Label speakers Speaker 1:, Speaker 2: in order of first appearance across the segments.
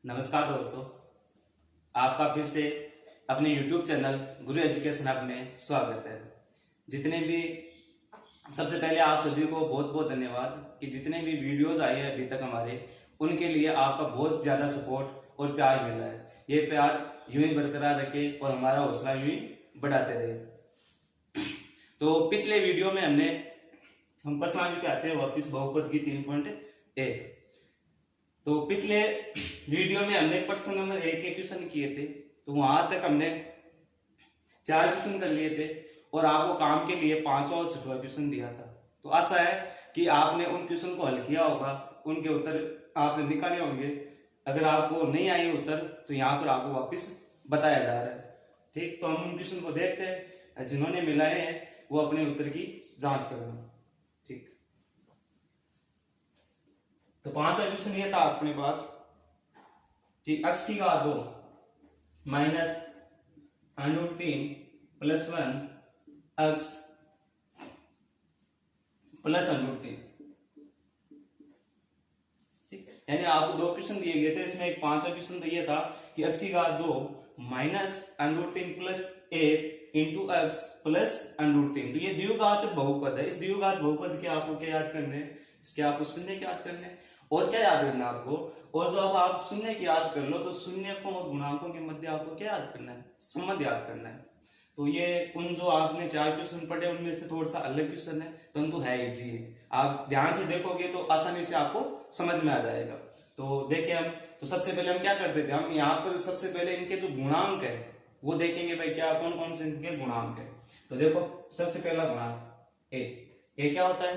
Speaker 1: नमस्कार दोस्तों, आपका फिर से अपने YouTube चैनल गुरु एजुकेशन हब में स्वागत है। जितने भी सबसे पहले आप सभी को बहुत बहुत धन्यवाद कि जितने भी वीडियोस आए हैं अभी तक हमारे, उनके लिए आपका बहुत ज़्यादा सपोर्ट और प्यार मिला है। ये प्यार यूं ही बरकरार रखे और हमारा हौसला यूं ही बढ़ाते रहे। तो पिछले वीडियो में हम पर्सनालिटी पे आते हैं वापिस बहुपद की 3.1। तो पिछले वीडियो में हमने प्रश्न नंबर 1 के क्वेश्चन किए थे, तो वहां तक हमने 4 क्वेश्चन कर लिए थे और आपको काम के लिए 5वां और 6वां क्वेश्चन दिया था। तो आशा है कि आपने उन क्वेश्चन को हल किया होगा, उनके उत्तर आपने निकाले होंगे। अगर आपको नहीं आए उत्तर तो यहाँ पर आपको वापिस बताया जा रहा है। ठीक, तो हम उन क्वेश्चन को देखते हैं, जिन्होंने मिलाए हैं वो अपने उत्तर की जांच करना। ठीक, तो 5वां क्वेश्चन ये था अपने पास कि x की घात 2 माइनस √3 प्लस 1 x प्लस √3। ठीक, यानी आपको 2 क्वेश्चन दिए गए थे, इसमें एक 5वां क्वेश्चन तो ये था कि x की घात 2 minus √3 plus 1 into x plus √3। तो ये द्विघात बहुपद है। इस द्विघात बहुपद के आपको क्या याद करने हैं? इसके आपको शून्य के याद करने हैं। और क्या याद करना है आपको? और जो अब आप शून्य की याद कर लो तो शून्यकों और गुणांकों के मध्य आपको क्या याद करना है? संबंध याद करना है। तो ये उन जो आपने 4 क्वेश्चन पढ़े उनमें से थोड़ा सा अलग क्वेश्चन है, परंतु है इजी है। आप ध्यान से देखोगे तो आसानी से आपको समझ में आ जाएगा। तो देखिए हम, तो सबसे पहले हम क्या करते थे, हम यहाँ पर सबसे पहले इनके जो गुणांक है वो देखेंगे भाई, क्या कौन कौन से इनके गुणांक है। तो देखो सबसे पहला गुणांक ए क्या होता है?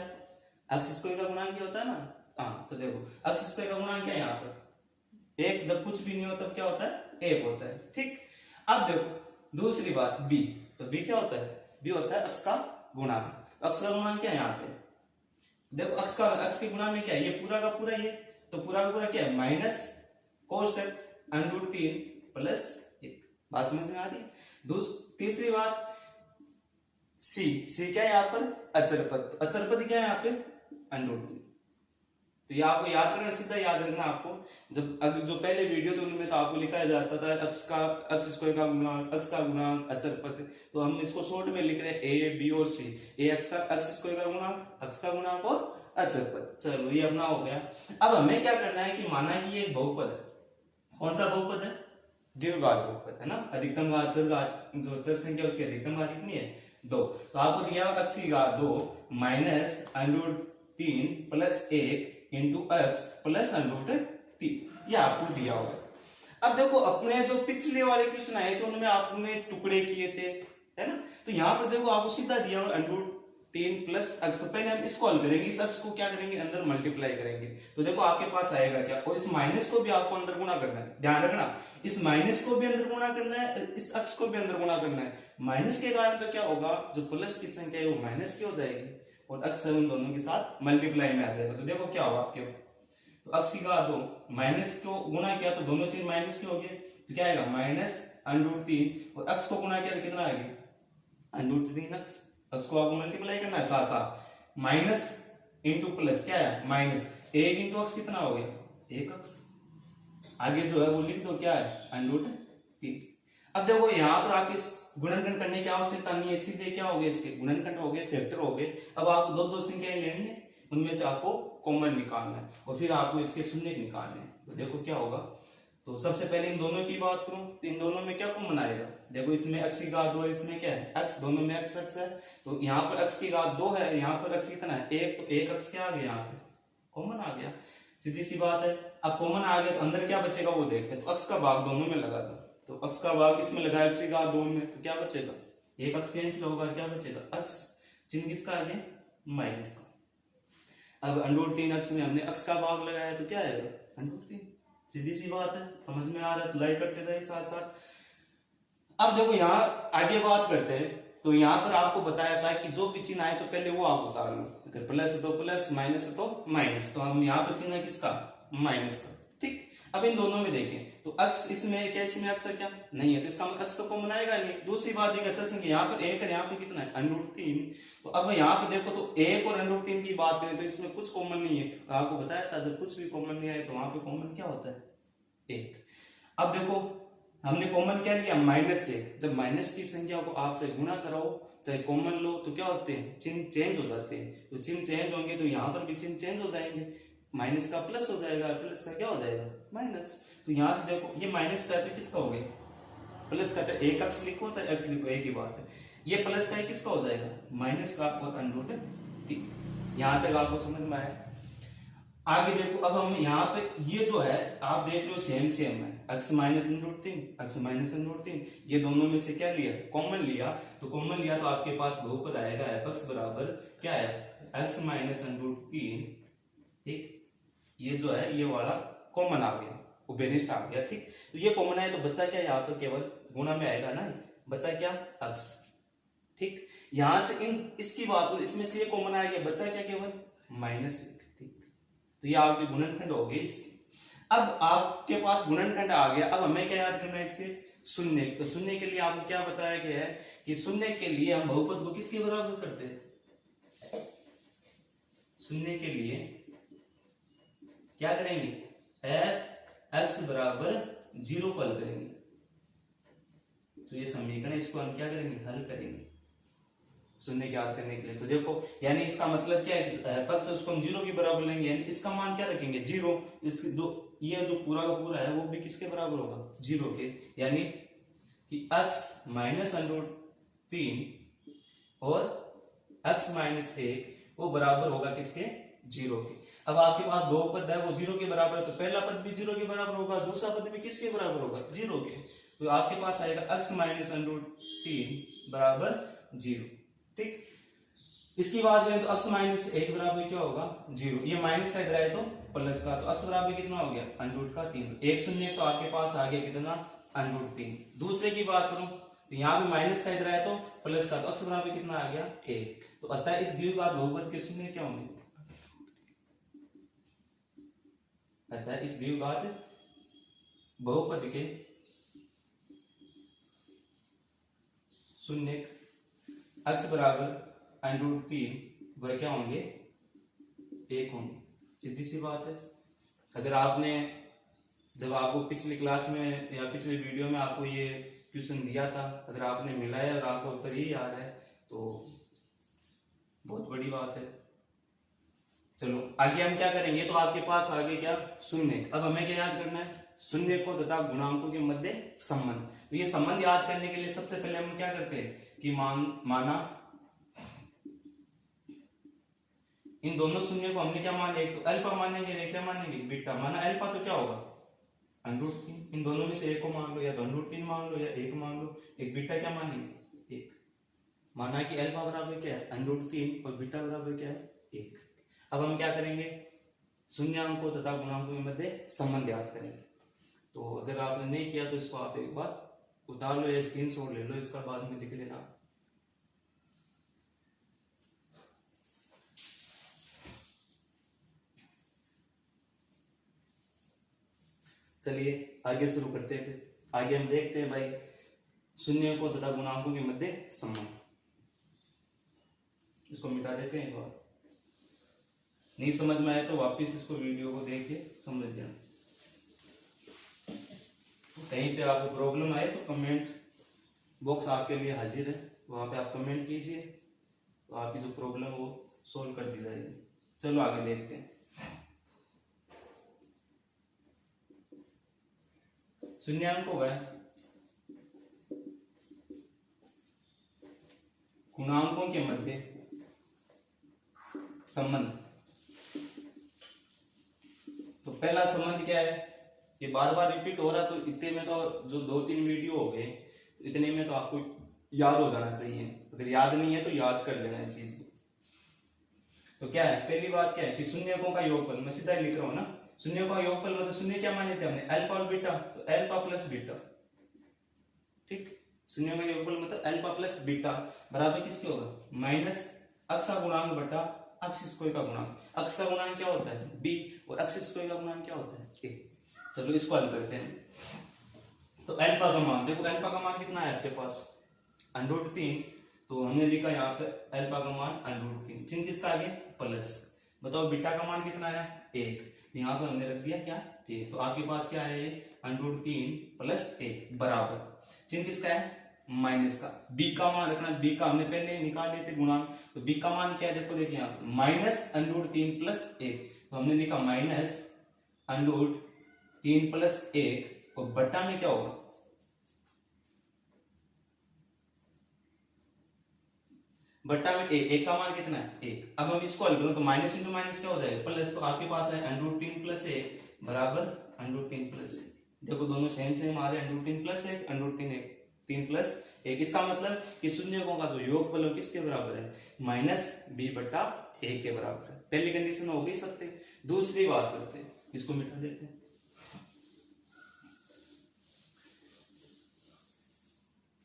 Speaker 1: एक्स स्क्वायर का गुणांक क्या होता है ना। हाँ, तो देखो एक्स स्क्वायर का गुणांक क्या है यहाँ पर? 1। जब कुछ भी नहीं होता तब क्या होता है? 1 होता है। ठीक, अब देखो दूसरी बात बी। तो बी क्या होता है? बी होता है एक्स का गुणांक। एक्स का गुणांक क्या है यहाँ पे? देखो एक्स के गुणांक में क्या है? ये पूरा का पूरा, ये तो पूरा का पूरा क्या है? माइनस कोष्टक √3 प्लस 1। बात समझ में आ रही है? तीसरी बात सी क्या है यहाँ पर? अचरपद। अचरपद क्या है यहाँ पे? √3। तो ये आपको याद करना, सीधा याद रखना आपको। जब अगर जो पहले वीडियो थे उनमें तो आपको लिखा जाता था एक्स स्क्वायर का गुणांक, एक्स का गुणांक, अचरपद। तो हम इसको शॉर्ट में लिख रहे हैं ए, बी और सी। ए एक्स स्क्वायर का गुणांक, एक्स का गुणांक और अचरपद। चलो ये अपना हो गया। अब हमें क्या करना है कि माना कि ये बहुपद है। कौन सा बहुपद है? द्विघात बहुपद है ना। अधिकतम घात जो चर संख्या उसकी अधिकतम घात कितनी है? 2। तो आपको दिया एक्स की घात 2 minus √3 plus 1 into x plus √3, ये आपको दिया होगा। अब देखो अपने जो पिछले वाले क्वेश्चन आए थे उनमें आपने टुकड़े किए थे, है ना। तो यहाँ पर देखो आपको सीधा दिया हुआ √3 प्लस एक्स। तो पहले हम इसको हल करेंगे, इस एक्स को क्या करेंगे? अंदर मल्टीप्लाई करेंगे। तो देखो आपके पास आएगा क्या? और इस माइनस को भी आपको अंदर गुणा करना है। ध्यान रखना, इस माइनस को भी अंदर गुणा करना है, इस एक्स को भी अंदर गुणा करना है। माइनस के कारण तो क्या होगा? जो प्लस की संख्या है वो माइनस की हो जाएगी और एक्स उन दोनों के साथ मल्टीप्लाई में आ जाएगा। तो देखो क्या होगा आपके, तो एक्स की घात 2 माइनस को गुणा किया तो दोनों चीज माइनस की होगी। तो क्या आएगा? माइनस √3 और एक्स को गुणा किया तो कितना आएगा? √3 एक्स। एक्स को आपको मल्टीप्लाई करना है साथ साथ। माइनस इंटू प्लस क्या है? माइनस 1 इंटू एक्स कितना हो गया? 1 एक्स। आगे जो है वो लिख दो, क्या है? √3। अब देखो यहाँ पर आपके गुणनखंड करने की आवश्यकता नहीं है, सीधे क्या हो गए? इसके गुणनखंड हो गए, फैक्टर हो गए। अब आपको दो संख्याएं लेनी है, उनमें से आपको कॉमन निकालना है और फिर आपको इसके शून्य निकालने हैं। तो देखो क्या होगा। तो सबसे पहले इन दोनों की बात करूं तो इन दोनों में क्या कॉमन आएगा? देखो इसमें एक्स की घात 2 और इसमें क्या है? एक्स। दोनों में एक्स है। तो यहाँ पर एक्स की घात 2 है, यहाँ पर एक्स कितना है? 1। तो 1 एक्स क्या आ गया? यहाँ पे कॉमन आ गया, सीधी सी बात है। अब कॉमन आ गया तो अंदर क्या बचेगा वो देखते हैं। तो एक्स का भाग दोनों में लगा दो, तो एक्स का भाग इसमें लगा एक्स की घात 2 में, तो क्या बचेगा? 1 एक्स कैंसिल होगा, क्या बचेगा? एक्स। चिन्ह किसका आ गया? माइनस का। अब √3 एक्स में हमने एक्स का भाग लगाया तो क्या आएगा? √3। सीधी सी बात है, समझ में आ रहा है तो लाइक करते जाइए साथ साथ। अब देखो यहाँ आगे बात करते हैं। तो यहाँ पर आपको बताया था कि जो भी चिन्ह आए तो पहले वो आप उतार लो। अगर प्लस है तो प्लस, माइनस है तो माइनस। तो हम यहाँ पर चिन्ह है किसका? माइनस का। ठीक, अब इन दोनों में देखें तो x इसमें है क्या? इसमें x है क्या? नहीं है, तो इसका मतलब x तो कॉमन आएगा नहीं। दूसरी बात एक अच्छा संख्या, यहाँ पर 1 है, यहाँ पे कितना है? √3। तो अब यहाँ पे देखो तो 1 और √3 की बात करें तो इसमें कुछ कॉमन नहीं है। आपको बताया था जब कुछ भी कॉमन नहीं आए तो वहां पे कॉमन क्या होता है? 1। अब देखो हमने कॉमन क्या लिया, माइनस से। जब माइनस की संख्या को आप चाहे गुणा कराओ चाहे कॉमन लो तो क्या होते हैं, चिन्ह चेंज हो जाते हैं। तो चिन्ह चेंज होंगे तो यहाँ पर भी चिन्ह चेंज हो जाएंगे, माइनस का प्लस हो जाएगा, प्लस का क्या हो जाएगा, माइनस। तो यहाँ से देखो ये माइनस का है तो किसका हो गया, प्लस का। चाहे एक अक्स लिखो चाहे एक्स लिखो एक ही बात है। ये प्लस का है किसका हो जाएगा, माइनस का और अंडर रूट 3। यहाँ तक आपको समझ में आया। आगे देखो अब हम यहाँ पे ये जो है आप देख लो सेम सेम है, x minus under root 3, x minus under root 3, ये दोनों में से क्या लिया, कॉमन लिया। तो कॉमन लिया तो आपके पास बहुपद आएगा f(x) बराबर क्या है, x माइनस अंडर रूट 3। ठीक, ये जो है ये वाला कॉमन आ गया, वो बेनिस्ट आ गया। ठीक, तो ये कॉमन है तो बच्चा क्या यहाँ पर केवल गुणा में आएगा ना, बच्चा क्या x। ठीक, यहां से इन इसकी बात इसमें से ये कॉमन आ गया, बच्चा क्या केवल -1। तो ये आपके गुणनखंड हो गए इसके। अब आपके पास गुणनखंड आ गया, अब हमें क्या याद करना है इसके, शून्य। तो शून्य के लिए आपको क्या बताया गया है कि शून्य के लिए हम बहुपद को किसके बराबर करते हैं, शून्य के लिए क्या करेंगे, f(x) बराबर 0 को हल करेंगे। तो ये समीकरण इसको हम क्या करेंगे, हल करेंगे शून्य ज्ञात करने के लिए। तो देखो यानी इसका मतलब क्या है कि f(x) उसको हम 0 के बराबर लेंगे, यानी इसका मान क्या रखेंगे, 0। इसकी जो ये जो पूरा का पूरा है वो भी किसके बराबर होगा, 0 के। यानी कि x माइनस अंडर रूट 3 और x माइनस 1 वो बराबर होगा किसके, 0 के। अब आपके पास दो पद है वो 0 के बराबर है, तो पहला पद भी 0 के बराबर होगा, दूसरा पद भी किसके बराबर होगा, 0 के। तो आपके पास आएगा x माइनस अंडर रूट 3 बराबर 0। ठीक, इसकी बात करें तो x माइनस 1 बराबर क्या होगा, 0। ये माइनस का इधर है तो प्लस का, तो x बराबर कितना हो गया, अंडर रूट का 3। तो एक शून्य तो आपके पास आ गया कितना, अंडर रूट 3। दूसरे की बात करूं तो यहाँ पे माइनस का इधर है तो प्लस का, तो x बराबर कितना आ गया, 1। तो अतः इस द्विघात बहुपद के शून्य क्या होंगे, अतः इस द्विघात बहुपद के शून्य x बराबर अंडर रूट 3 वह क्या होंगे, 1 होंगे। सीधी सी बात है। अगर आपने जब आपको पिछली क्लास में या पिछले वीडियो में आपको ये क्वेश्चन दिया था, अगर आपने मिलाया और आपको उत्तर ही याद है तो बहुत बड़ी बात है। चलो आगे हम क्या करेंगे, तो आपके पास आगे क्या, शून्य। अब हमें क्या याद करना है, शून्य को तथा गुणांकों के मध्य संबंध। तो ये संबंध याद करने के लिए सबसे पहले हम क्या करते हैं कि माना इन दोनों शून्य को हमने क्या माना, एक तो अल्फा मानेंगे, एक क्या मानेंगे, बीटा। माना अल्फा तो क्या होगा, अंडर रूट 3। इन दोनों में से एक को मान लो, या तो अंडर रूट 3 मान लो या 1 मान लो। एक बीटा क्या मानेंगे, 1। माना कि अल्फा बराबर क्या है, अंडर रूट 3 और बीटा बराबर क्या है, 1। अब हम क्या करेंगे, शून्यांकों तथा गुणांकों के मध्य संबंध याद करेंगे। तो अगर आपने नहीं किया तो इसको आप एक बार उतार लो या स्क्रीनशॉट ले लो, इसका बाद में लिख लेना। चलिए आगे शुरू करते हैं। फिर आगे हम देखते हैं भाई शून्य को तथा गुणांकों के मध्य संबंध। इसको मिटा देते हैं एक बार, नहीं समझ में आया तो वापस इसको वीडियो को देख के समझ जाना। कहीं पे आपको प्रॉब्लम आए तो कमेंट बॉक्स आपके लिए हाजिर है, वहां पे आप कमेंट कीजिए तो आपकी जो प्रॉब्लम वो सोल्व कर दी जाएगी। चलो आगे देखते हैं। शून्यांकों व गुणांकों के मध्य संबंध। तो पहला संबंध क्या है, ये बार बार रिपीट हो रहा, तो इतने में तो जो 2-3 वीडियो हो गए, इतने में तो आपको याद हो जाना चाहिए। अगर याद नहीं है तो याद कर लेना इस चीज को। तो क्या है, पहली बात क्या है कि शून्यकों का योगफल, मैं सीधा लिख रहा हूं ना, शून्यों का योगफल मतलब शून्य क्या माने थे हमने, अल्फा और बीटा, तो अल्फा प्लस बीटा। ठीक, शून्यों का योगफल मतलब अल्फा प्लस बीटा बराबर किसके होगा, माइनस अक्ष का गुणांक बटा अक्ष स्क्वायर का गुणांक। अक्ष का गुणांक क्या होता है, b, और अक्ष स्क्वायर का गुणांक क्या होता है, a। चलो इसको हल करते हैं। तो अल्फा का मान देखो, अल्फा का मान कितना है आपके पास, अंडर रूट 3। तो हमने लिखा यहाँ पे अल्फा का मान अंडर रूट 3, चिन्ह किसका आ गया, प्लस। बताओ बीटा का मान कितना आया 1, यहाँ पर हमने रख दिया क्या ठीक। तो आपके पास क्या है ये √3 + 1 बराबर चिन्ह किसका है माइनस का। बी का मान रखना, बी का हमने पहले निकाल लिए थे गुणांक, तो बी का मान क्या है देखो देखिए यहाँ -√3 + 1, तो हमने लिखा -√3 + 1 और बट्टा में क्या होगा बट्टा में एक का मान कितना है 1। अब हम इसको हल करो तो माइनस इंटू माइनस क्या हो जाएगा प्लस, तो आपके पास है √3 + 1 बराबर √3 + 1। देखो दोनों सेम सेम आ रहे हैं, √3 + 1 √3 + 1। इसका मतलब कि शून्यकों का जो योगफल किसके बराबर है -b/a के बराबर है। पहली कंडीशन हो गई सत्य। दूसरी बात करते हैं, इसको मिटा देते हैं।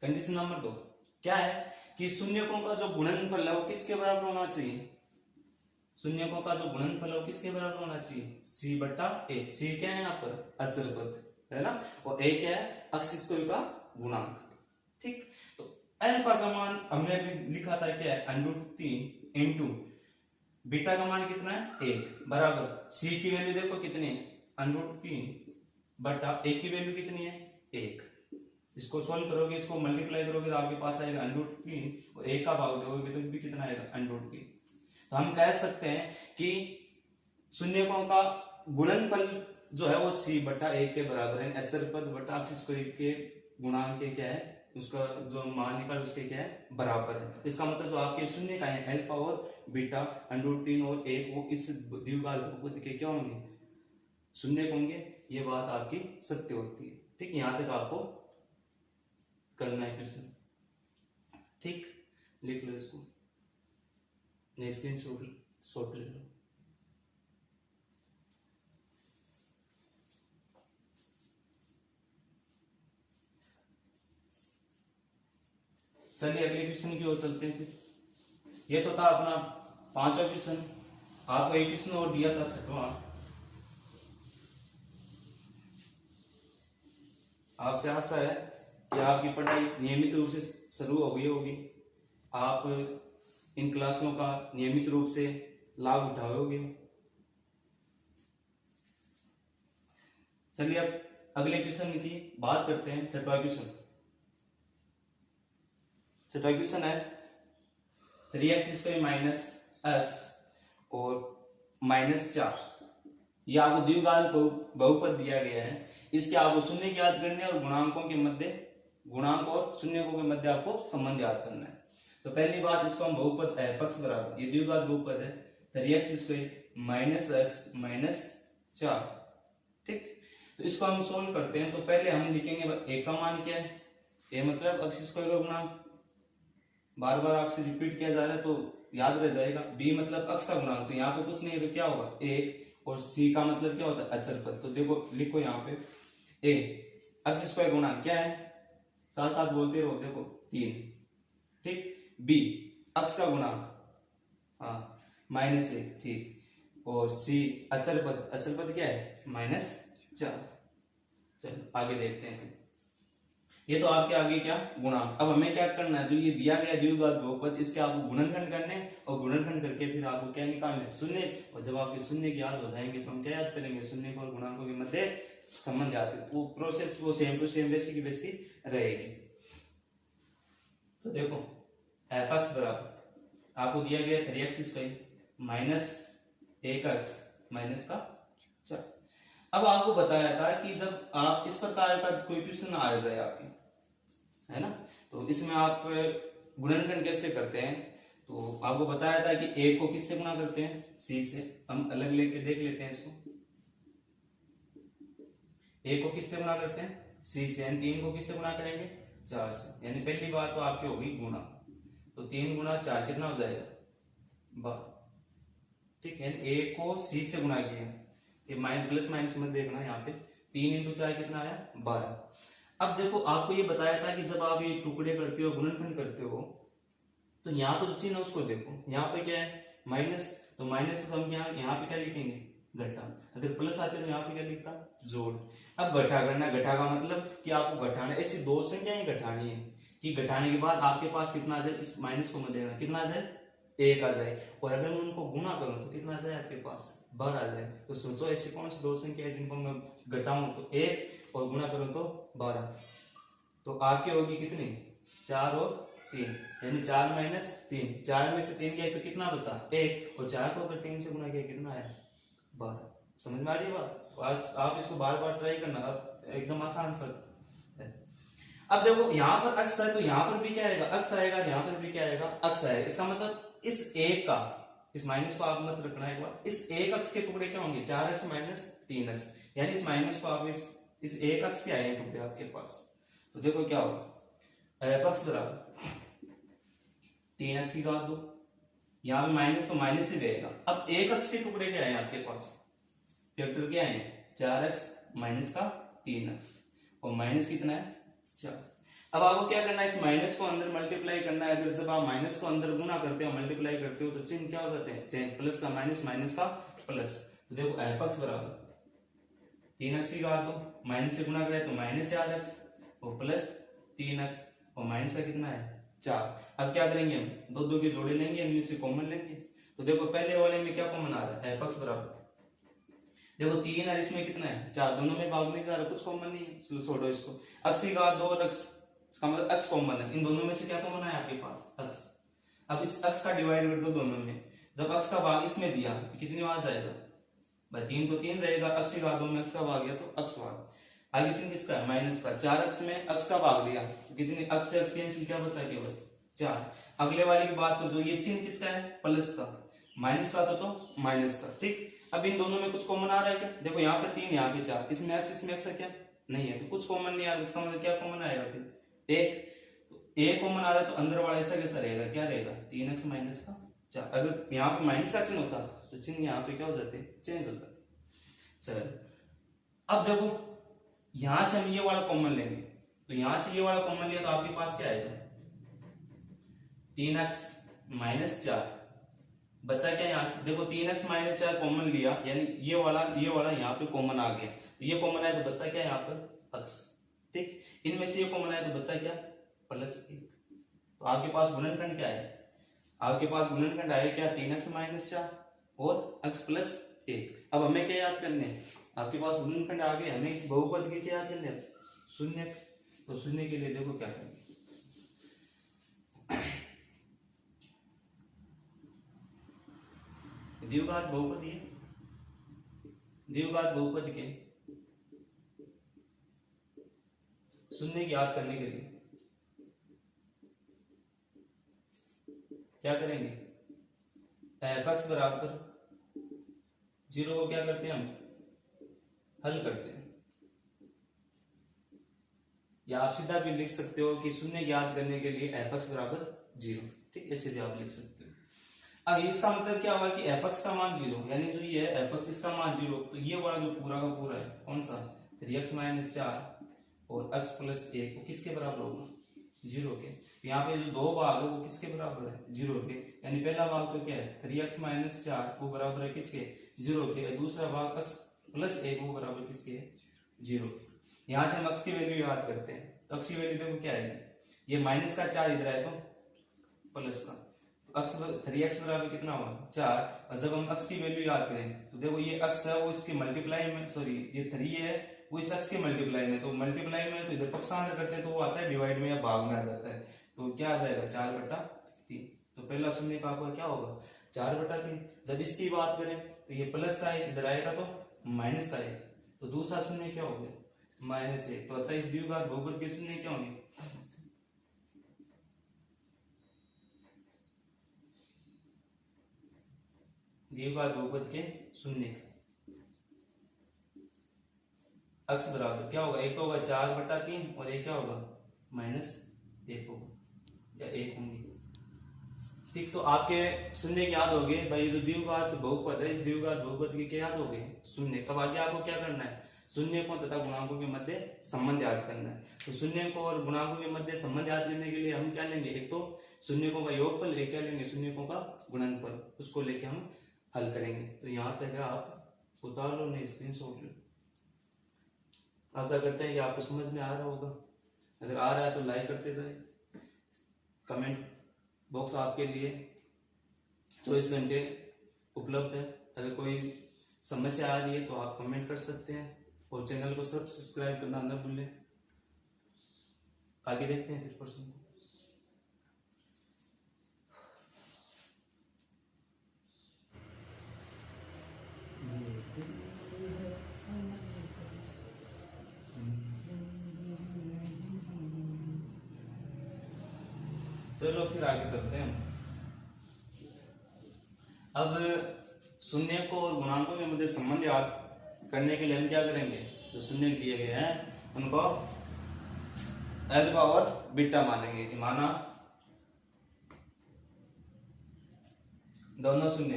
Speaker 1: कंडीशन नंबर 2 क्या है कि शून्यकों का जो गुणनफल है वो किसके बराबर होना चाहिए। शून्यकों का जो गुणनफल है वो किसके बराबर होना चाहिए c/a। c क्या है यहाँ पर अचर पद है ना, और a क्या है अक्ष का गुणांक। ठीक, तो अल्फा का मान हमने अभी लिखा था क्या है √3 इंटू बीटा का मान कितना है 1 बराबर c की वैल्यू देखो कितनी है √3/a की वैल्यू कितनी है 1। इसको सॉल्व करोगे, इसको मल्टीप्लाई करोगे तो आपके पास आएगा √3 और 1 का भाग दोगे तो भी कितना आएगा √3। तो हम कह सकते हैं कि शून्यकों का गुणनफल जो है वो c/a के बराबर है, अचर पद बटा अक्ष के गुणांक के क्या है उसका जो मान निकाल उसके क्या है बराबर है। इसका मतलब जो आपके शून्य का है अल्फा और बीटा √3 और 1 वो इस द्विघात बहुपद के क्या होंगे शून्य होंगे। ये बात आपकी सत्य होती है। ठीक, यहां तक आपको करना है क्वेश्चन। ठीक, लिख लो इसको, स्क्रीनशॉट ले लो। चलिए अगले क्वेश्चन की ओर चलते हैं। फिर ये तो था अपना 5वां क्वेश्चन। आपको एक क्वेश्चन और दिया था 6वां। आपसे आशा है कि आपकी पढ़ाई नियमित रूप से शुरू हो गई होगी, आप इन क्लासों का नियमित रूप से लाभ उठाओगे। चलिए अब अगले क्वेश्चन की बात करते हैं। 6वां क्वेश्चन है 3x² - x और -4। ये आपको द्विघात बहुपद दिया गया है, इसके आपको शून्य ज्ञात करने और गुणांक और शून्यकों के मध्य आपको संबंध याद करना है। तो पहली बात, इसको हम बहुपद पक्ष बराबर, ये द्विघात बहुपद है 3x² - x -4। ठीक, तो इसको हम सोल्व करते हैं। तो पहले हम लिखेंगे a का मान क्या है, a मतलब अक्ष का गुणांक, बार बार आपसे रिपीट किया जा रहा है तो याद रह जाएगा। b मतलब अक्ष का गुणांक, तो यहाँ पे कुछ नहीं है तो क्या होगा 1, और c का मतलब क्या होता है अचर पद। तो देखो लिखो यहाँ पे a अक्ष का गुणांक क्या है, साथ साथ बोलते रहो, देखो 3। ठीक, b अक्ष का गुणांक -1। ठीक, और c अचर पद क्या है -4। चलो आगे देखते हैं। ये तो आपके आगे क्या गुणांक। अब हमें क्या करना है, जो ये दिया गया द्विघात बहुपद इसके आपको गुणनखंड करने और गुणनखंड करके फिर आपको क्या निकालना शून्य। और जब आपके शून्य याद हो जाएंगे तो हम क्या याद करेंगे शून्य और गुणांकों के मध्य संबंध याद करेंगे। वो प्रोसेस वो सेम टू सेम वैसी की वैसी रहेगी। तो देखो f(x) बराबर आपको दिया गया 3x² - 1x -4। अब आपको बताया था कि जब आप इस प्रकार का कोई क्वेश्चन आ जाए आपके, है ना, तो इसमें आप गुणनखंड कैसे करते हैं। तो आपको बताया था कि a को किससे गुणा करते हैं c से। हम अलग लेके देख लेते हैं इसको। a को किससे गुणा करते हैं c से, यानी 3 को किससे गुणा करेंगे 4 से। यानी पहली बात तो आपकी होगी गुणा, तो 3 × 4 कितना हो जाएगा 12। ठीक है, a को c से गुणा किया, ये प्लस माइनस मत देखना, यहाँ पे 3 × 4 कितना आया 12। अब देखो आपको ये बताया था कि जब आप ये टुकड़े करते हो गुणनखंड करते हो तो यहाँ पर जो चिन्ह है उसको देखो, यहाँ पे क्या है माइनस, तो माइनस तो हम यहाँ पे क्या लिखेंगे घटा। अगर प्लस आते तो यहाँ पे क्या लिखता जोड़। अब घटा करना, घटा का मतलब कि आपको घटाना, ऐसी दो संख्याएं घटानी है कि घटाने के बाद आपके पास कितना आ जाए, इस माइनस को मत देना, कितना आ जाए 1 आ जाए, और अगर मैं उनको गुना करूं तो कितना आ जाए आपके पास 12 आ जाए। तो सोचो ऐसी कौन सी दो संख्या है जिनको मैं घटाऊं तो 1 और गुना करूं तो 12, तो आपकी होगी कितनी 4 और 3, यानी 4 माइनस 3, 4 में से 3 गया तो कितना बचा 1, और 4 को अगर 3 से गुना किया कितना आया 12। समझ में आ रही बात? आज आप इसको बार बार ट्राई करना, अब एकदम आसान सा है। अब देखो यहाँ पर अक्स है तो यहाँ पर भी क्या आएगा अक्स आएगा, यहाँ पर भी क्या आएगा अक्स आएगा। इसका मतलब इस एक का, इस माइनस को आप मत रखना एक बार, इस एक अक्स के टुकड़े क्या होंगे 4x माइनस 3x, यानी इस माइनस को आप इस एक अक्स के आए टुकड़े आपके पास, तो देखो क्या होगा f x बराबर 3x की घात 2, यहाँ पे माइनस तो माइनस ही रहेगा। अब एक अक्स के टुकड़े क्या है आपके पास, फैक्टर क्या है 4x माइनस का 3x, और माइनस कितना है 4। अब आपको क्या करना है, इस माइनस को अंदर मल्टीप्लाई करना है। अगर जब आप माइनस को अंदर गुना करते हो मल्टीप्लाई करते हो तो चिन्ह क्या हो जाते हैं चेंज, प्लस का माइनस माइनस का प्लस। तो देखो f x बराबर 3x की घात 2, माइनस से गुना करें तो माइनस 4x और प्लस 3x, और माइनस का कितना है 4। अब क्या करेंगे हम दो दो के जोड़े लेंगे, इनमें से कॉमन लेंगे। तो देखो पहले वाले में क्या कॉमन आ रहा है f x बराबर, देखो 3 और इसमें कितना है 4, दोनों में भाग नहीं जा रहा, कुछ कॉमन नहीं है, छोड़ो इसको। x की घात 2 और x, इसका मतलब x कॉमन है, इन दोनों में से क्या कॉमन है आपके पास x। अब इस x का डिवाइड कर दो दोनों में, जब x का भाग इसमें दिया तो कितनी बार जाएगा भाई 3 तो 3 रहेगा, x की घात 2 में x का भाग गया तो x भाग। आगे चिन्ह किसका है माइनस का, 4x में x का भाग दिया तो कितनी x से x कैंसिल क्या बचा केवल 4। अगले वाले की बात कर दो, ये चिन्ह किसका है प्लस का, माइनस का तो माइनस का, ठीक। अब इन दोनों में कुछ कॉमन आ रहा है क्या, देखो यहाँ पे 3 यहाँ पे 4, इसमें x है क्या नहीं है, तो कुछ कॉमन नहीं आ रहा, इसका मतलब क्या कॉमन आएगा फिर 1, तो 1 कॉमन आ रहा है तो अंदर वाला ऐसा कैसा रहेगा क्या रहेगा 3x माइनस का 4। अगर यहाँ पे माइनस का चिन्ह होता तो चिन्ह यहाँ पे क्या हो जाते चेंज हो जाते। चलो अब देखो यहां से हम ये वाला कॉमन लेंगे, तो यहां से ये वाला कॉमन लिया तो आपके पास क्या आएगा 3x माइनस 4, बचा क्या यहाँ से, देखो 3x माइनस 4 कॉमन लिया, यानी ये वाला यहाँ पे कॉमन आ गया, तो ये कॉमन आया तो बचा क्या यहाँ पर x, ठीक। इनमें से ये कॉमन आया तो बचा क्या प्लस 1। तो आपके पास गुणनखंड क्या है, आपके पास गुणनखंड आया क्या 3x माइनस 4 और x प्लस 1। अब हमें क्या याद करने हैं, आपके पास गुणनखंड आ गए, हमें इस बहुपद के क्या याद करने हैं शून्य। तो शून्य के लिए देखो क्या करेंगे, द्विघात बहुपद, ये द्विघात बहुपद के शून्य की याद करने के लिए क्या करेंगे f x बराबर 0 को क्या करते हैं हम हल करते हैं, या आप सीधा भी लिख सकते हो कि शून्य याद करने के लिए f x बराबर 0, ठीक, ऐसे भी आप लिख सकते हो। अब इसका मतलब क्या हुआ कि f x का मान 0, यानी जो ये है f x इसका मान 0, तो ये वाला जो पूरा का पूरा है कौन सा 3x माइनस 4 और x प्लस 1 वो किसके बराबर होगा 0 के। यहाँ पे जो दो भाग है वो किसके बराबर है 0 के, यानी पहला भाग तो क्या है 3x माइनस 4 वो बराबर है किसके 0 के, दूसरा भाग x प्लस 1 वो बराबर किसके 0 के। यहाँ से हम x की वैल्यू याद करते हैं, तो x की वैल्यू देखो क्या आएगी, ये माइनस का 4 इधर है तो प्लस का, तो x 3x बराबर कितना हुआ 4, और जब हम x की वैल्यू याद करें तो देखो ये x है वो इसके मल्टीप्लाई में, सॉरी ये 3 है वो इस x के मल्टीप्लाई में, तो मल्टीप्लाई में तो इधर पक्षांतर करते हैं तो वो आता है डिवाइड में या भाग में आ जाता है, तो क्या आ जाएगा 4/3। तो पहला शून्य का आपका क्या होगा 4/3। जब इसकी बात करें तो ये प्लस का है, इधर आएगा तो माइनस का है, तो दूसरा शून्य क्या हो गया -1। तो अतः इस द्विघात बहुपद के शून्य क्या होंगे द्विघात बहुपद के शून्य x बराबर क्या होगा, एक तो होगा 4/3 और एक क्या होगा -1 होगा या 1 होंगे, ठीक। तो आपके शून्य याद हो गए भाई, जो द्विघात बहुपद है इस द्विघात बहुपद के क्या याद हो गए शून्य। तब आगे आपको क्या करना है शून्य को तथा गुणांकों के मध्य संबंध याद करना है। तो शून्य को और गुणांकों के मध्य संबंध याद करने के लिए हम क्या लेंगे, एक तो शून्यकों का योगफल, एक क्या लेंगे शून्यकों का गुणनफल, उसको लेके हम हल करेंगे। तो यहाँ तक आप उतार लो, नहीं स्क्रीनशॉट लो। आशा करते हैं कि आपको समझ में आ रहा होगा, अगर आ रहा है तो लाइक करते जाए, कमेंट बॉक्स आपके लिए 24 घंटे उपलब्ध है। अगर कोई समस्या आ रही है तो आप कमेंट कर सकते हैं और चैनल को सब्सक्राइब करना न भूलें। आगे देखते हैं फिर प्रश्न को। चलो फिर आगे चलते हैं। अब शून्य को और गुणांकों के मध्य संबंध याद करने के लिए हम क्या करेंगे, जो शून्य दिए गए हैं उनको अल्फा और बीटा मानेंगे। माना दोनों शून्य,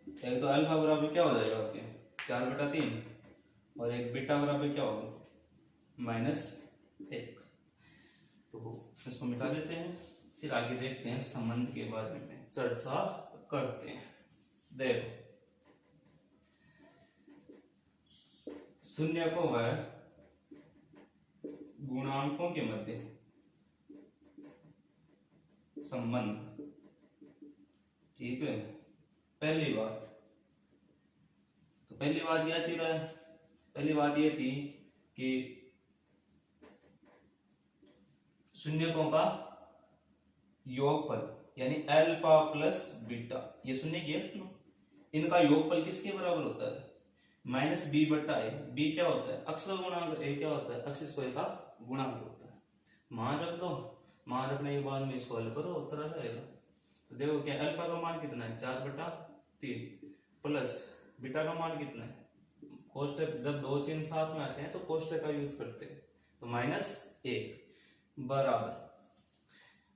Speaker 1: एक तो अल्फा बराबर क्या हो जाएगा आपके 4/3 और एक बीटा बराबर क्या होगा -1। तो इसको मिटा देते हैं, फिर आगे देखते हैं संबंध के बारे में चर्चा करते हैं। देखो शून्य को है गुणांकों के मध्य संबंध, ठीक है। पहली बात तो पहली बात यह थी पहली बात यह थी कि शून्यकों का योगफल यानी अल्फा प्लस बीटा, ये शून्य की इनका योगफल किसके बराबर होता है -b/a। b क्या होता है अक्षर गुणांक, a क्या होता है अक्ष स्क्वायर का गुणांक होता है। मान रख दो, मान रखने के बाद में इसको हल करो, उत्तर आ जाएगा। तो देखो क्या अल्फा का मान कितना है 4/3 प्लस बीटा का मान कितना है, कोष्टक जब दो चिन्ह साथ में आते हैं तो कोष्टक का यूज करते हैं, तो -1 बराबर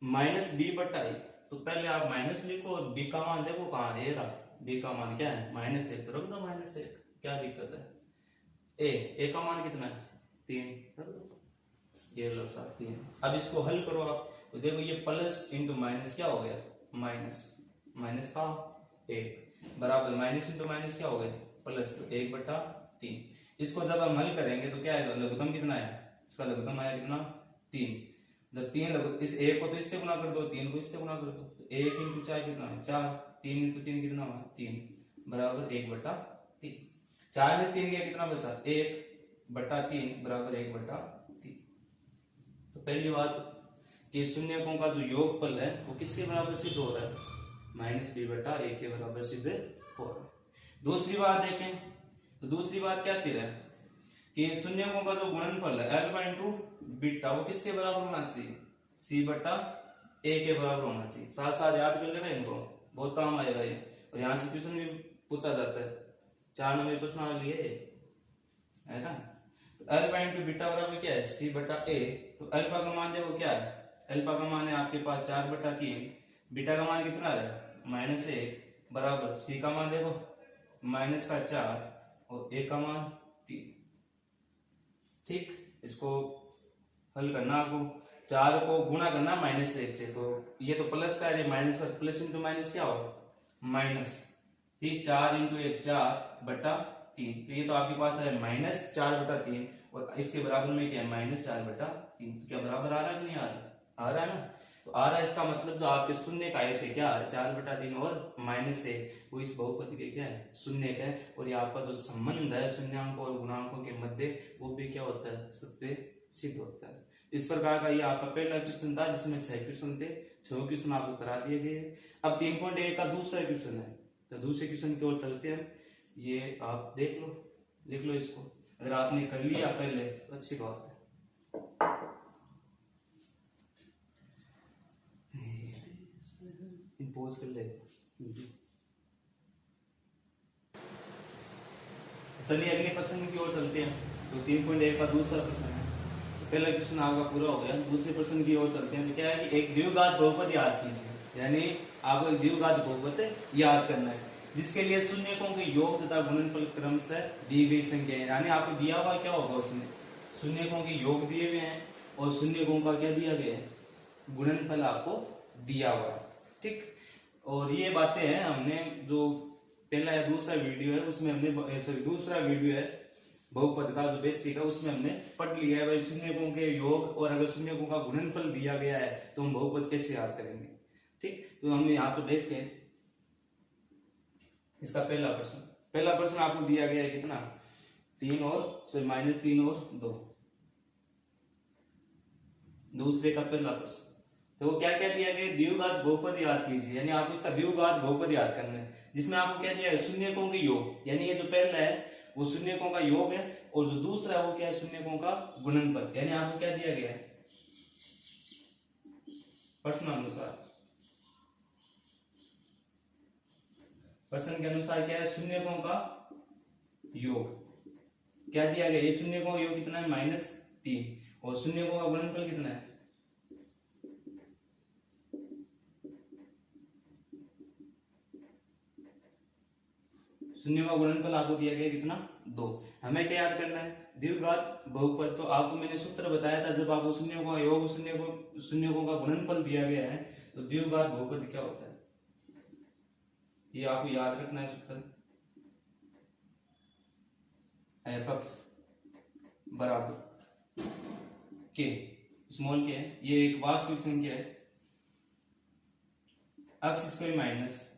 Speaker 1: -b/a। तो पहले आप माइनस लिखो और b का मान देखो कहाँ है, b का मान क्या है -1, तो रख दो -1, क्या दिक्कत है। a का मान कितना है 3, रख दो, ये लो 3। अब इसको हल करो आप, तो देखो ये प्लस इंटू माइनस क्या हो गया माइनस का 1 बराबर माइनस इंटू माइनस क्या हो गया प्लस, तो 1/3। इसको जब हम हल करेंगे तो क्या आएगा, लघुत्तम कितना है इसका, लघुत्तम आया कितना 3। जब 3 इस 1 को तो इससे गुना कर दो, 3 को इससे गुना कर दो, तो 1 × 4 कितना है 4, 3 × 3 कितना हुआ 3 बराबर 1/3। 4 में से 3 गया कितना बचा 1/3 बराबर 1/3। तो पहली बात कि शून्यकों का जो योगफल है वो किसके बराबर सिद्ध हो रहा है -b/a के बराबर सिद्ध हो रहा है। दूसरी बात देखें, तो दूसरी बात क्या थी कि शून्यकों का जो गुणनफल है अल्फा इंटू बीटा वो किसके बराबर होना चाहिए c/a के बराबर होना चाहिए। साथ साथ याद कर लेना, इनको बहुत काम आएगा ये, और यहाँ से क्वेश्चन भी पूछा जाता है 4 नंबर प्रश्न लिए है ना। तो अल्फा इंटू बीटा बराबर क्या है c/a। तो अल्फा का मान देखो क्या है, अल्फा का मान है आपके पास 4/3, बीटा का मान कितना है -1 बराबर c का मान देखो -4 और a का मान 3। ठीक, इसको हल करना आपको, 4 को गुणा करना -1 से, तो ये तो प्लस का है, माइनस का, प्लस इंटू माइनस क्या होगा माइनस, ठीक 4 × 1 4/3, तो ये तो आपके पास है -4/3 और इसके बराबर में क्या है -4/3। क्या बराबर आ रहा है कि नहीं आ रहा है ना, तो आ रहा है। इसका मतलब जो आपके शून्य का आए थे क्या 4/3 और -1 वो इस बहुपद के क्या है शून्य का है, और ये आपका जो संबंध है शून्यांकों और गुणांकों के मध्य वो भी क्या होता है सत्य सिद्ध होता है। इस प्रकार का ये आपका पहला क्वेश्चन था जिसमें 6 क्वेश्चन थे, 6 क्वेश्चन आपको करा दिए गए। अब 3.1 का दूसरा क्वेश्चन है, तो दूसरे क्वेश्चन की ओर चलते हैं। ये आप देख लो, लिख लो इसको, अगर आपने कर लिया पहले तो अच्छी बात है। पोज कर ले। चलिए अगले प्रश्न की ओर चलते हैं। तो 3.1 का दूसरा प्रश्न है, तो पहला क्वेश्चन आपका पूरा हो गया। दूसरे प्रश्न की ओर चलते हैं। तो क्या है कि एक द्विघात बहुपद याद कीजिए, यानी आपको एक द्विघात बहुपद याद करना है जिसके लिए शून्यकों के योग तथा गुणनफल क्रम से दी गई संख्या है। यानी आपको दिया हुआ क्या होगा उसमें शून्यकों के योग दिए हुए हैं और शून्यकों का क्या दिया गया है गुणनफल आपको दिया हुआ है। ठीक, और ये बातें हैं हमने जो पहला या दूसरा वीडियो है उसमें हमने दूसरा वीडियो है बहुपद का जो बेसिक है उसमें हमने पढ़ लिया है भाई शून्यकों के योग, और अगर शून्यकों का गुणनफल दिया गया है तो हम बहुपद कैसे याद करेंगे। ठीक, तो हम यहाँ तो देखते हैं इसका पहला प्रश्न आपको दिया गया है कितना, 3 और -3 और 2। दूसरे का पहला प्रश्न, तो वो क्या क्या दिया गया, द्विघात बहुपद याद कीजिए, यानी आपको इसका द्विघात बहुपद याद करना है, जिसमें आपको क्या दिया है, शून्यकों के योग, यानी ये जो पहला है वो शून्यकों का योग है, और जो दूसरा है वो क्या है, शून्यकों का गुणनफल, यानी आपको क्या दिया गया है प्रश्नानुसार, प्रश्न के अनुसार क्या है, शून्यकों का योग क्या दिया गया, ये शून्यकों का योग कितना है -3, और शून्यकों का गुणनफल कितना है, शून्य का गुणनफल आपको दिया गया कितना 2। हमें क्या याद करना है, द्विघात बहुपद। तो आपको मैंने सूत्र बताया था, जब आपको शून्यों का योग शून्यकों का गुणनफल दिया गया है तो द्विघात बहुपद क्या होता है, ये आपको याद रखना है सूत्र। एफ बराबर के स्मॉल के है, ये एक वास्तविक संख्या है, x स्क्वायर माइनस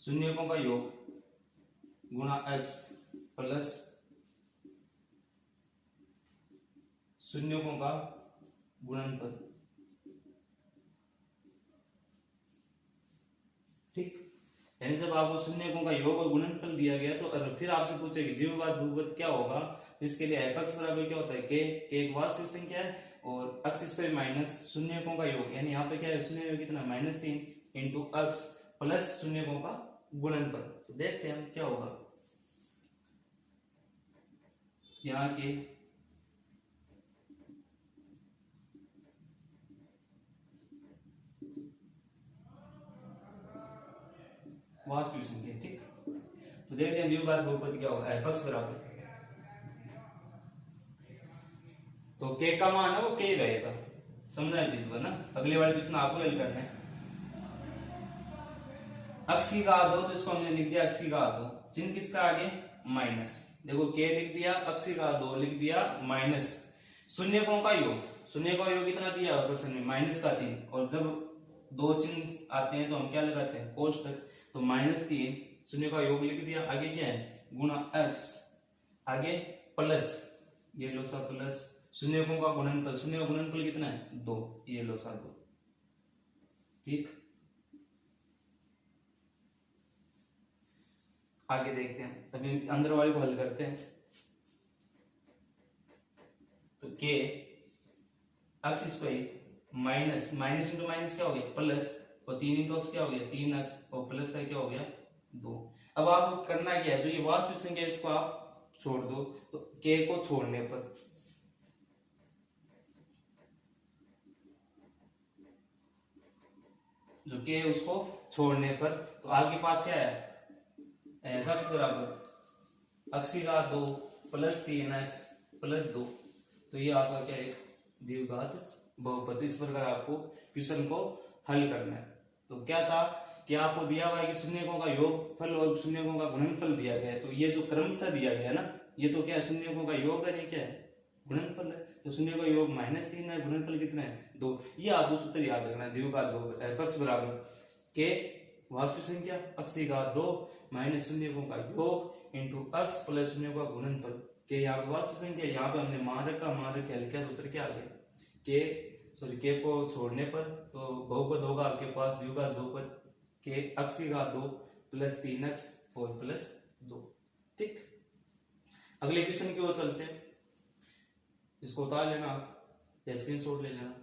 Speaker 1: शून्यकों का योग गुणा x प्लस शून्यकों का गुणनफल। ठीक, यानी जब आपको शून्यकों का योग और गुणनफल दिया गया तो फिर आपसे पूछेगी द्विघात बहुपद क्या होगा, तो इसके लिए f(x) बराबर क्या होता है, k एक वास्तविक संख्या है, और x स्क्वायर माइनस शून्यकों का योग, यानी यहाँ पे क्या है, शून्य योग कितना -3 इंटू x प्लस शून्यकों का गुणनफल। तो देखते हैं हम क्या होगा, यहाँ के वास्तविक संख्या। ठीक, तो देखते हैं द्विघात बहुपद क्या होगा, f(x) बराबर, तो k का मान है वो k ही रहेगा, समझना है चीज को ना। अगले वाले प्रश्न आपको हल करना है, x की घात 2, तो इसको हमने लिख दिया x की घात 2, चिन्ह किसका आगे माइनस, देखो k लिख दिया, x की घात 2 लिख दिया, माइनस शून्यकों का योग, शून्य का योग कितना दिया प्रश्न में -3, और जब दो चिन्ह आते हैं तो हम क्या लगाते हैं कोष्टक, तो -3 शून्य का योग लिख दिया, आगे क्या है गुणा x, आगे प्लस ये लो सा प्लस शून्यकों का गुणनफल, शून्य का गुणनफल कितना है 2, ये लो सा 2। ठीक, आगे देखते हैं, अभी अंदर वाले को हल करते हैं। तो k x square minus minus into minus क्या हो गया प्लस, और 3 इंटू एक्स क्या हो गया 3x, और प्लस का क्या हो गया 2। अब आपको करना क्या है, जो ये वास्तविक संख्या है इसको आप छोड़ दो, तो k को छोड़ने पर जो k है उसको छोड़ने पर, तो आपके पास क्या है x बराबर x की घात 2 प्लस 3x प्लस 2, तो ये आपका क्या एक द्विघात बहुपद। इस प्रकार आपको क्वेश्चन को हल करना है। तो क्या था कि आपको दिया हुआ है कि शून्यकों का योगफल और शून्यकों का गुणनफल दिया गया है, तो ये जो क्रमशः दिया गया है ना, ये तो क्या है शून्यकों का योग है, क्या है गुणनफल है, तो शून्य का योग -3 है, गुणनफल कितना है 2। ये आपको सूत्र याद रखना है, द्विघात बहुपद f(x) बराबर k वास्तविक संख्या x की घात 2 माइनस शून्यकों का योग इंटू x प्लस शून्य का गुणनफल। के यहाँ पे वास्तविक संख्या, यहाँ पे हमने मान रखा लिखा, सूत्र क्या आ गया k को छोड़ने पर तो बहुपद होगा आपके पास द्विघात बहुपद k x की घात 2 प्लस 3x और प्लस 2। ठीक, अगले क्वेश्चन की ओर चलते हैं, इसको उतार लेना आप या स्क्रीनशॉट ले लेना।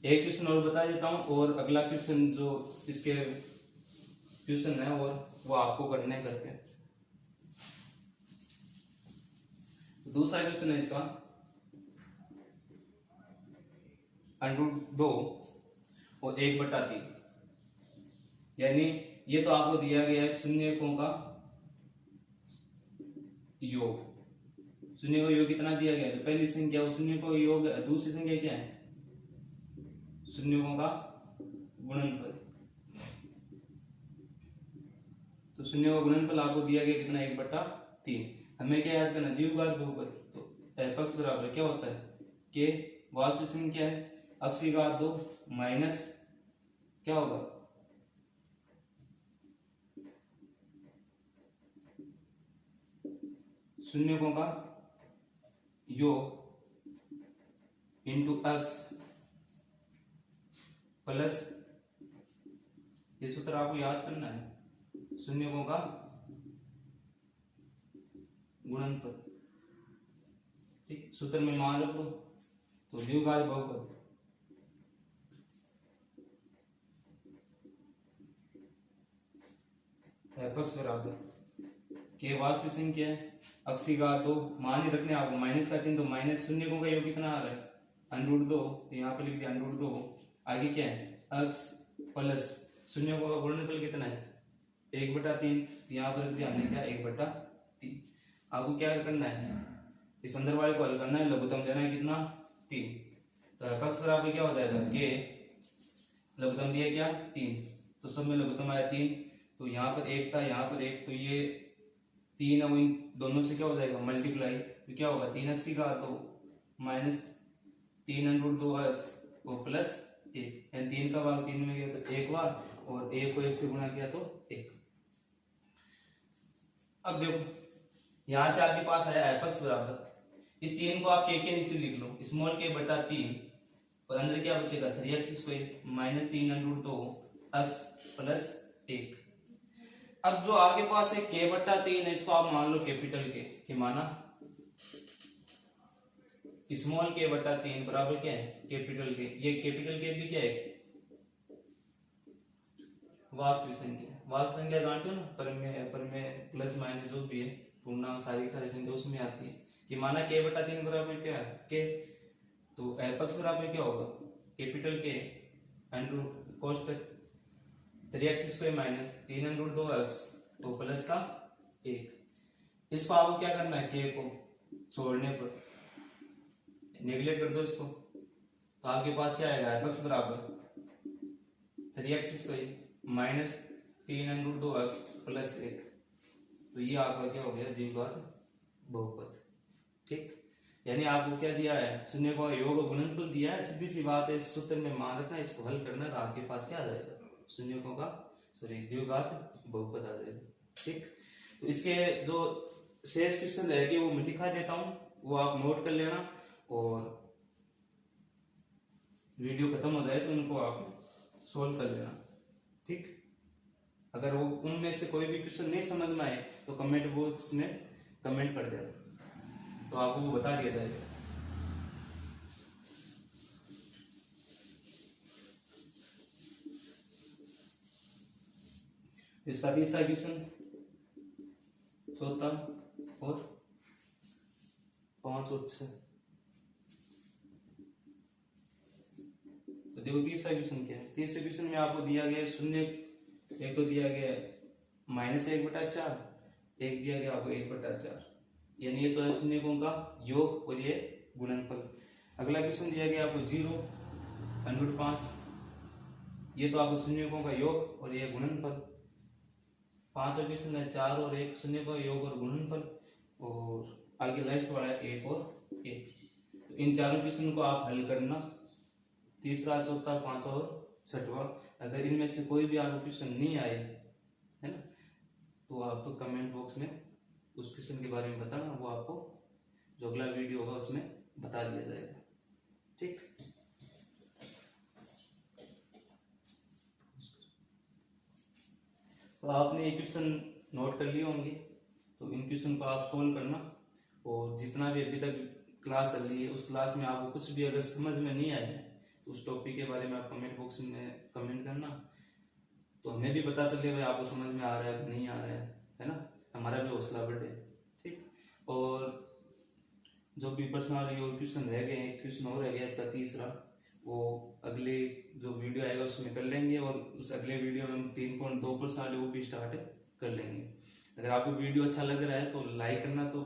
Speaker 1: एक क्वेश्चन और बता देता हूं, और अगला क्वेश्चन जो इसके क्वेश्चन है और वो आपको करने हैं करके। दूसरा क्वेश्चन है इसका √2 और 1/3, यानी ये तो आपको दिया गया है शून्यकों का योग, शून्य का योग कितना दिया गया, जो पहली संख्या वो शून्य का योग, दूसरी संख्या क्या है, शून्यों का गुणनफल। तो शून्यों का गुणनफल आपको दिया गया कितना, 1/3। हमें क्या याद करना, द्विघात बहुपद। तो f(x) बराबर क्या होता है कि वास्तविक संख्या है x की घात 2 माइनस क्या होगा, शून्यों का योग इंटू x प्लस, ये सूत्र आपको याद करना है, शून्यों का गुणनफल। ठीक, सूत्र में मान रखो। तो द्विघात बहुपद f(x) बराबर के वास्तविक संख्या है x की घात 2, मान ही रखने आपको, माइनस का चिन्ह, तो माइनस शून्यों का योग कितना आ रहा है, √2, यहाँ पे लिख दिया √2, आगे क्या है x प्लस शून्यों का गुणनफल कितना है 1/3, यहाँ पर लिख दिया हमने क्या 1/3। आपको क्या करना है, इस अंदर वाले को हल करना है, लघुत्तम लेना है कितना 3। तो f(x) बराबर क्या हो जाएगा, के लघुत्तम दिया क्या 3, तो सब में लघुत्तम आया 3, तो यहाँ पर 1 था, यहाँ पर 1, तो ये 3 अब इन दोनों से क्या हो जाएगा मल्टीप्लाई, तो क्या होगा 3x की घात 2 माइनस 3√2x वो प्लस 1, यानी 3 का भाग 3 में गया तो 1 हुआ, और 1 को 1 से गुणा किया तो 1। अब देखो यहां से आपके पास आया f(x) बराबर, इस 3 को आप के नीचे लिख लो, स्मॉल k/3, और अंदर क्या बचेगा 3x² माइनस 3√2x प्लस 1। अब जो आपके पास है k/3 है, इसको आप मान लो कैपिटल के माना, स्मॉल k/3 बराबर क्या है कैपिटल के, ये कैपिटल के भी क्या है वास्तविक संख्या। वास्तविक संख्या जानते हो ना, पर में प्लस माइनस जो भी है पूर्णांक सारी संख्या उसमें आती है, कि माना k/3 बराबर क्या है के, तो f(x) बराबर क्या होगा कैपिटल के अंडर कोष्टक 3x² माइनस 3√2x तो प्लस का 1। इसको आपको क्या करना है, के को छोड़ने पर नेगलेक्ट कर दो इसको, तो आपके पास क्या आएगा f(x) बराबर 3x² माइनस 3√2x प्लस 1। तो ये आपका क्या हो गया द्विघात बहुपद। ठीक, यानी आपको क्या दिया है, शून्य का योग और गुणनफल दिया है, सीधी सी बात है, इस सूत्र में मान रखना, इसको हल करना है, आपके पास क्या आ जाएगा शून्यों का द्विघात बहुपद आ जाएगा। ठीक, तो इसके जो शेष क्वेश्चन रहेंगे वो मैं दिखा देता हूँ, वो आप नोट कर लेना, और वीडियो खत्म हो जाए तो उनको आप सोल्व कर लेना। ठीक, अगर वो उनमें से कोई भी क्वेश्चन नहीं समझ में आए तो कमेंट बॉक्स में कमेंट कर देना, तो आपको वो बता दिया जाएगा। इसका तीसरा क्वेश्चन, चौथा और 5 और 6। तो देखो तीसरा क्वेश्चन क्या है, तीसरे क्वेश्चन में आपको दिया गया शून्य, एक तो दिया गया -1/4, एक दिया गया आपको 1/4, यानी ये तो है शून्यों का योग और ये गुणनफल। अगला क्वेश्चन दिया गया आपको 0√5, ये तो आपको शून्यों का योग और ये गुणनफल। 5वां क्वेश्चन है 4 और 1 शून्य का योग और गुणनफल, और आगे लास्ट वाला है 1 और 1। तो इन चारों क्वेश्चन को आप हल करना, तीसरा, चौथा, 5वां और 6वां। अगर इनमें से कोई भी आपको क्वेश्चन नहीं आए है ना, तो आप तो कमेंट बॉक्स में उस क्वेश्चन के बारे में बताना, वो आपको जो अगला वीडियो होगा उसमें बता दिया जाएगा। ठीक, तो आपने ये क्वेश्चन नोट कर लिए होंगे, तो इन क्वेश्चन को आप सोल्व करना, और जितना भी अभी तक क्लास चल रही है उस क्लास में आपको कुछ भी अगर समझ में नहीं आया है तो उस टॉपिक के बारे में आप कमेंट बॉक्स में कमेंट करना, तो हमें भी पता चले भाई आपको समझ में आ रहा है कि नहीं आ रहा है ना, हमारा भी हौसला बढ़े। ठीक, और जो भी पर्सनली और क्वेश्चन रह गए हैं, क्वेश्चन और रह गया इसका तीसरा, वो अगले जो वीडियो आएगा उसमें कर लेंगे, और उस अगले वीडियो में हम 3.2 पर्सनली वो भी स्टार्ट कर लेंगे। अगर आपको वीडियो अच्छा लग रहा है तो लाइक करना तो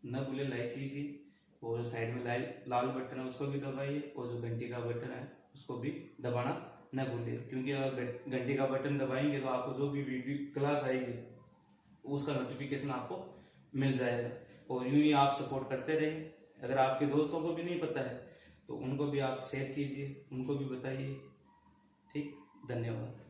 Speaker 1: न भूले लाइक कीजिए, और साइड में लाल बटन है उसको भी दबाइए, और जो घंटी का बटन है उसको भी दबाना न भूलिए, क्योंकि अगर घंटी का बटन दबाएंगे तो आपको जो भी वीडियो क्लास आएगी उसका नोटिफिकेशन आपको मिल जाएगा। और यूं ही आप सपोर्ट करते रहिए। अगर आपके दोस्तों को भी नहीं पता है तो उनको भी आप शेयर कीजिए, उनको भी बताइए। ठीक, धन्यवाद।